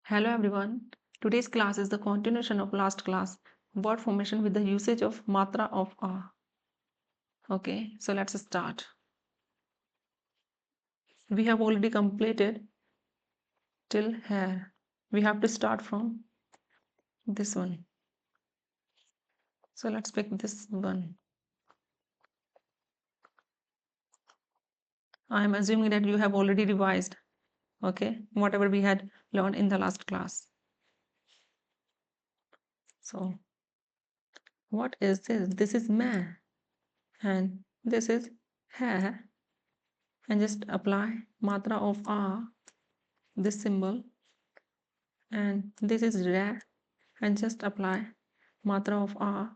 Hello everyone. Today's class is the continuation of last class, word formation with the usage of matra of a. Okay, so let's start. We have already completed till here. We have to start from this one. So let's pick this one. I am assuming that you have already revised, okay, whatever we had learned in the last class. So what is this? This is ma, and this is ha, and just apply matra of a, this symbol, and this is ra, and just apply matra of a,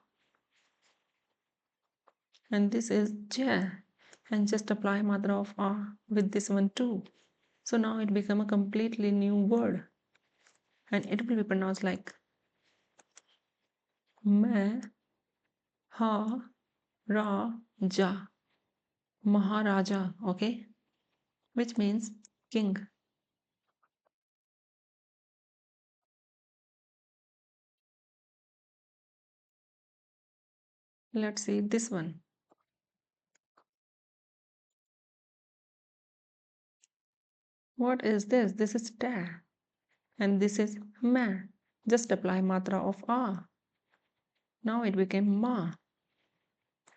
and this is ja, and just apply matra of a with this one too. So now it become a completely new word, and it will be pronounced like ma ha ra ja, maharaja, okay, which means king. Let's see this one. What is this? This is ta, and this is ma. Just apply matra of a. Now it became ma,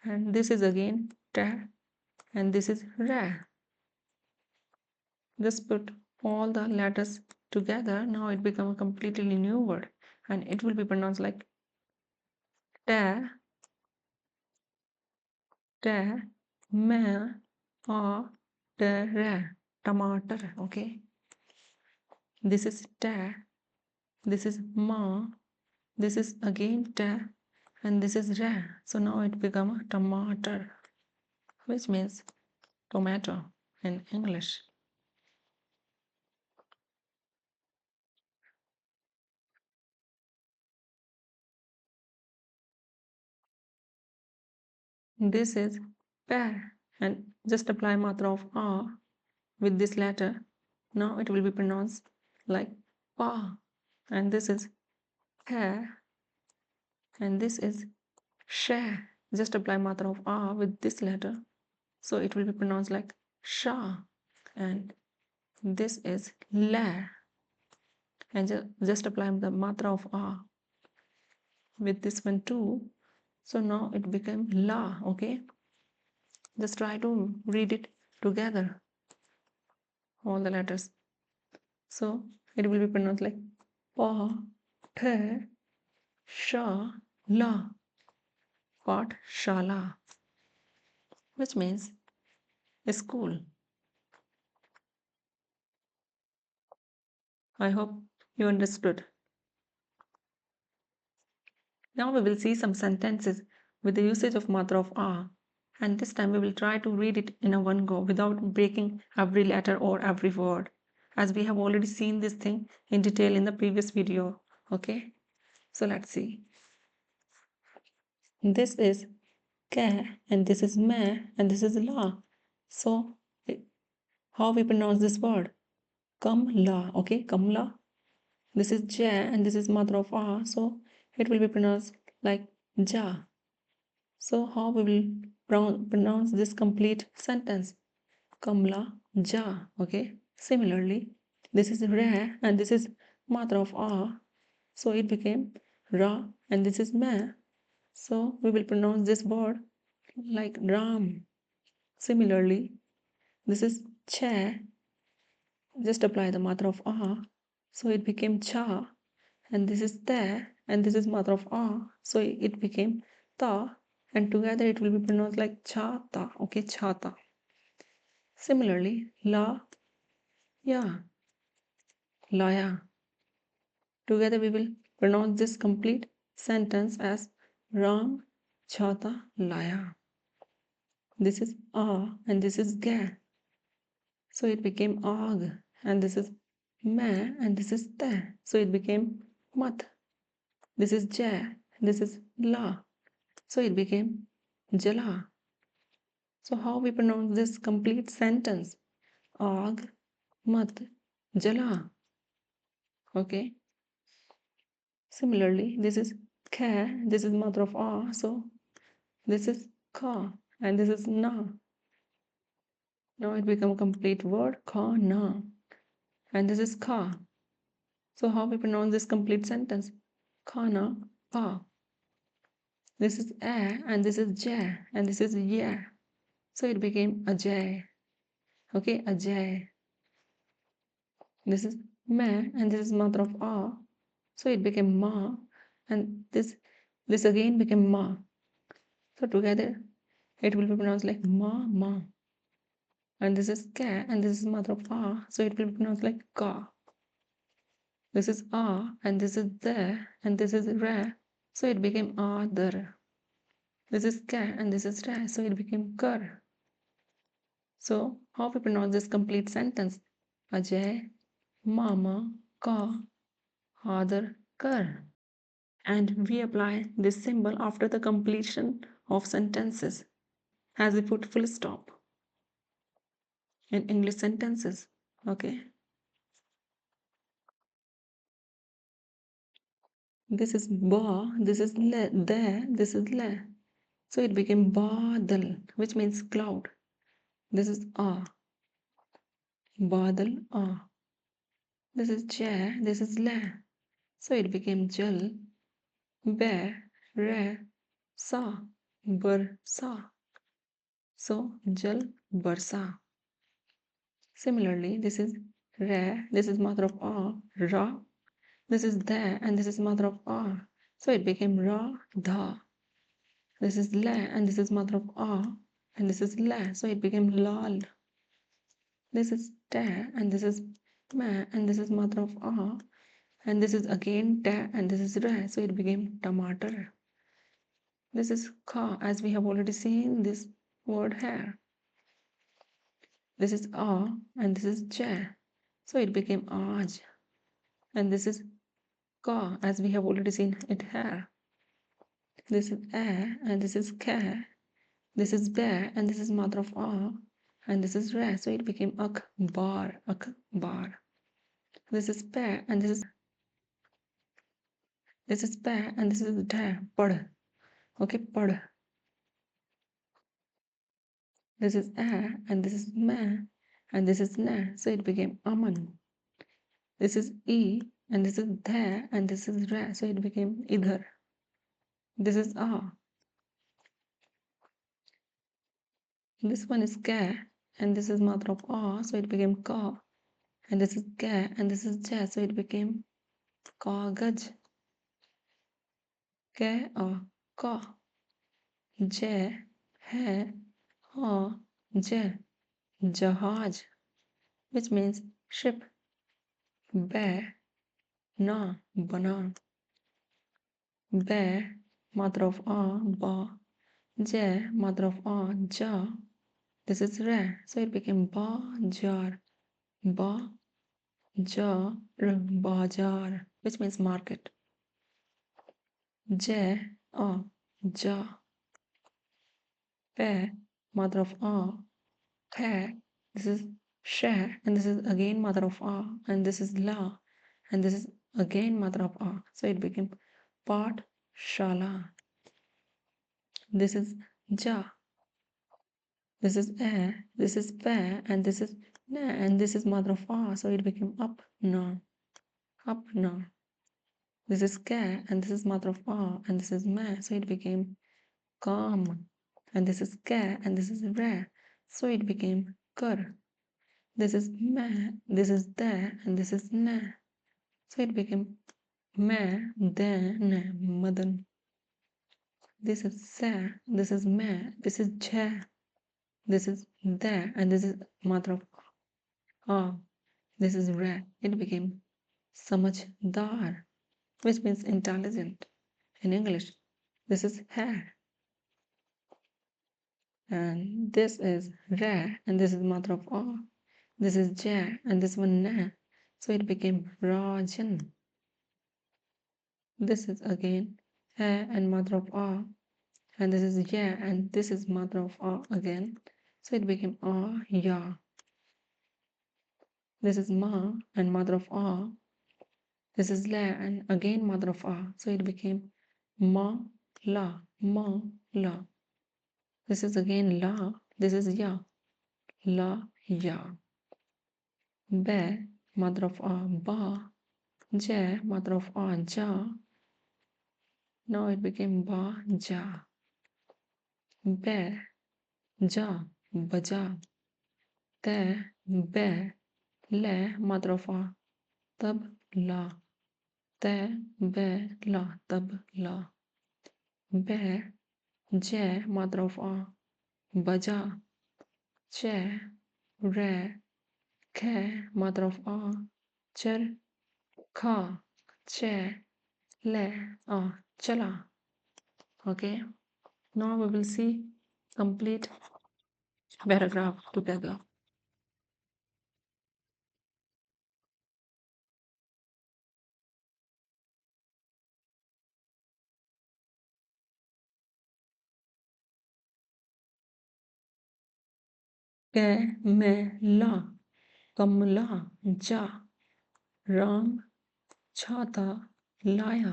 and this is again ta, and this is ra. Just put all the letters together. Now it becomes a completely new word, and it will be pronounced like ta, ta, ma, a, ta, ra, tomato. Okay, this is ta, this is ma, this is again ta, and this is ra. So now it becomes a tomato, which means tomato in English. This is pa, and just apply matra of a with this letter. Now it will be pronounced like pa, and this is ha, and this is sha. Just apply matra of a with this letter, so it will be pronounced like sha, and this is la, and just apply the matra of a with this one too. So now it became la. Okay, just try to read it together, all the letters. So it will be pronounced like pa, the, sha, la, Pathshala, which means school. I hope you understood. Now we will see some sentences with the usage of matra of a, and this time we will try to read it in a one go without breaking every letter or every word, as we have already seen this thing in detail in the previous video. Okay, so let's see. This is ka, and this is ma, and this is la. So how we pronounce this word? Kamla. Okay, kamla. This is ja, and this is matra of a, so it will be pronounced like ja. So how we will pronounce this complete sentence? Kamla ja. Okay. Similarly, this is ra, and this is matra of a, so it became ra, and this is ma. So we will pronounce this word like ram. Similarly, this is cha. Just apply the matra of a, so it became cha, and this is ta, and this is matra of a, so it became ta, and together it will be pronounced like cha ta. Okay, cha ta. Similarly, la ya, la ya. Together we will pronounce this complete sentence as ram chata laya. This is a, and this is ga, so it became ag, and this is ma, and this is ta, so it became mat. This is ja, this is la, so it became jala. So how we pronounce this complete sentence? Ag, mat, jala. Okay. Similarly, this is ka, this is mother of a, so this is ka, and this is na. Now it become a complete word, ka na, and this is ka. So how we pronounce this complete sentence? Ka na pa. This is a, and this is ja, and this is ya. So it became Ajay. Okay, Ajay. This is ma, and this is mother of a, so it became ma, and this again became ma. So together it will be pronounced like ma ma, and this is ka, and this is mother of a, so it will be pronounced like ka. This is a, and this is the, and this is ra, so it became adar. This is ka, and this is ra, so it became kar. So how we pronounce this complete sentence? Ajay mama ka adar kar. And we apply this symbol after the completion of sentences, as we put full stop in English sentences. Okay, this is ba, this is le, the, this is le, so it became badal, which means cloud. This is a, badal a. This is ja, this is la, so it became jal, ba, ra, sa, bar, sa, so jal barsa. Similarly, this is ra, this is mother of a, ra, this is the, and this is mother of a, so it became ra, dha. This is la, and this is mother of a, and this is la, so it became lal. This is ta, and this is ma, and this is mother of a, and this is again ta, and this is ra, so it became tomato. This is ka, as we have already seen this word here. This is a, and this is ja, so it became aj, and this is ka, as we have already seen it here. This is a, and this is ka, this is ba, and this is mother of a, and this is ra, so it became akbar, akbar. This is pa, and this is pa, and this is da, pad. Okay, pad. This is a, and this is ma, and this is na, so it became aman. This is e, and this is da, and this is ra, so it became idhar. This is a. This one is ka, and this is mother of a, so it became ka, and this is ka, and this is ja, so it became kagaj. Ka, a, ka, ja, hai, ha, ja, jahaj, which means ship. Ba, na, bana. Ba, mother of a, ba, ja, mother of a, ja. This is ra, so it became ba, jar, ba, jar, bajar, which means market. Ja, a, ja. Pa, mother of a, kha, this is sha, and this is again mother of a, and this is la, and this is again mother of a, so it became part shala. This is ja, this is a, this is pa, and this is na, and this is mother of a, so it became up na, up na. This is ka, and this is mother of a, and this is ma, so it became kam. And this is ka, and this is ra, so it became kar. This is ma, this is da, and this is na, so it became ma, da, na, madan. This is sa, this is ma, this is ja, this is da, and this is mother of a, this is ra. It became samajdar, which means intelligent in English. This is ha, and this is ra, and this is mother of a. This is ja, and this one na, so it became rajan. This is again a, and mother of a, and this is ya, and this is mother of a again, so it became a, ya. This is ma, and mother of a, This is la, and again mother of a, so it became ma, la, ma, la. This is again la, this is ya, la, ya. Ba, mother of a, ba, ja, mother of a, ja. Now it became ba, ja. Ba, ja, baja. Ta, ba, la, mother of a, tab, la. Ta, ba, la, tab, la. Ba, ja, mother of a, baja. Cha, ra, kha, mother of a, char, kha, cha, la, chala. Okay, now we will see complete paragraph together. कैमला, कमला, जा, राम छाता लाया,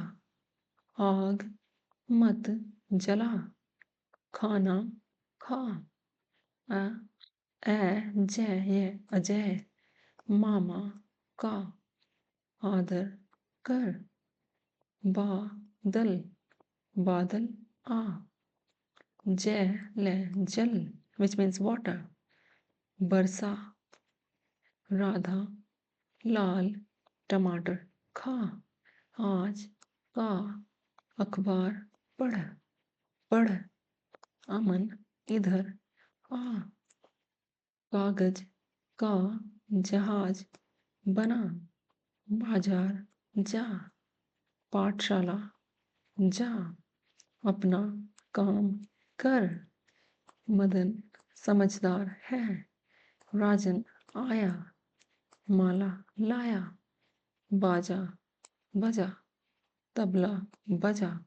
आग मत जला, खाना खा, अ जय अजय, मामा का आदर कर, बादल बादल आ, जल which means water, बरसा, राधा लाल टमाटर खा, आज का अखबार पढ़, पढ़, अमन इधर आ, कागज का जहाज बना, बाजार जा, पाठशाला जा, अपना काम कर, मदन समझदार है, राजन आया, माला लाया, बाजा बजा, tabla baja,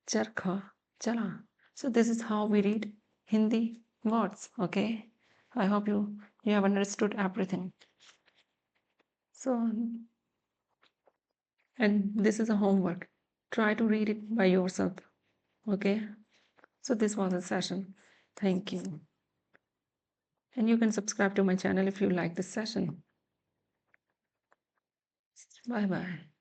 charkha chala. So this is how we read Hindi words. Okay, I hope you have understood everything. So, and this is a homework, try to read it by yourself. Okay, so this was a session. Thank you, and you can subscribe to my channel if you like this session. Bye bye.